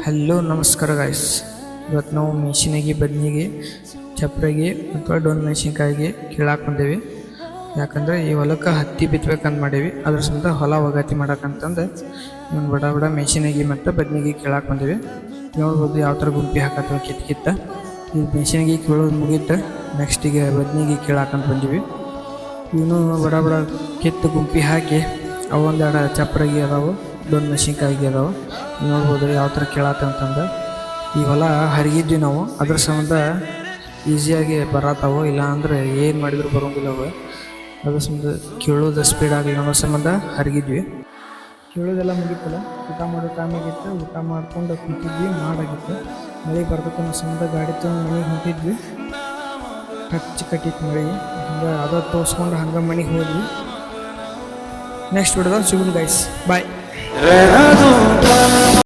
Hello ನಮಸ್ಕಾರ guys. ಇವತ್ತು ನಾವು ಮೆಣಸಿನಿಗೆ ಬದನೆಗೆ ಚಪ್ರಗೆ ಅಥವಾ ಡೊಣ್ ಮೆಣಸಿನ್ಕಾಯಿಗೆ ಕೀಳಾಕ್ ಬಂದೇವಿ. ಯಾಕಂದರೆ ಈ ಹೊಲಕ್ಕೆ ಹತ್ತಿ ಬಿತ್ತಬೇಕಂತ ಮಾಡೀವಿ. ಅದ್ರ ಸಂಬಂಧ ಹೊಲ ಒಗಾತಿ ಮಾಡಕ್ಕಂತಂದು ಇವ್ನು ಬಡ ಬಡ ಮೆಣಸಿನಿಗೆ ಮತ್ತು ಬದನೆಗೆ ಕೀಳಾಕ್ ಬಂದೇವಿ. ನೋಡ್ಬೋದು ಯಾವ ಥರ ಗುಂಪಿ ಹಾಕತ್ತವ ಕಿತ್ತ ಈ ಮೆಣಸಿನಿಗೆ ಕೀಳೋದು ಮುಗೀತು. ನೆಕ್ಸ್ಟ್ ಈಗ ಬದನೆಗೆ ಕೀಳಾಕಂತ ಬಂದೀವಿ. ಇವನು ಬಡ ಬಡ ಕಿತ್ತು ಗುಂಪಿ ಹಾಕಿ ಅವು ಒಂದೆರಡು ಚಪ್ರಗೆ ಅದಾವು, ಡೊಣ್ ಮೆಣಸಿನ್ಕಾಯಿಗೆ ಅದಾವೆ. ನೋಡ್ಬೋದು ಯಾವ ಥರ ಕೇಳತ್ತಂತಂದು ಈ ಹೊಲ ಹರಿಗಿದ್ವಿ ನಾವು. ಅದ್ರ ಸಂಬಂಧ ಈಸಿಯಾಗಿ ಬರತ್ತಾವು, ಇಲ್ಲ ಅಂದರೆ ಏನು ಮಾಡಿದ್ರು ಬರೋಂಗಿಲ್ಲ ಅವು. ಅದ್ರ ಸಂಬಂಧ ಕೀಳೋದು ಸ್ಪೀಡ್ ಆಗಲಿ ಅನ್ನೋ ಸಂಬಂಧ ಹರಿಗಿದ್ವಿ. ಕೀಳೋದೆಲ್ಲ ಮುಗೀತಲ್ಲ, ಊಟ ಮಾಡೋ ಟೈಮಾಗಿತ್ತು. ಊಟ ಮಾಡ್ಕೊಂಡು ಕುಂತಿದ್ವಿ, ಮಾಡಾಗಿತ್ತು. ಮಳೆ ಬರ್ತೈತೆ ಅನ್ನೋ ಸಂಬಂಧ ಗಾಡಿ ತೊಗೊಂಡು ಮನೆಗೆ ಹೊಂಟಿದ್ವಿ. ಕಟ್ಟಿತ್ತು ಮಳೆ. ಹಂಗೆ ಅದ ತೋರಿಸ್ಕೊಂಡು ಹಂಗೆ ಮನೆಗೆ ಹೋದ್ವಿ. ನೆಕ್ಸ್ಟ್ ಬಿಡೋದು ಸಿಗೋದು ಗೈಸ್, ಬಾಯ್.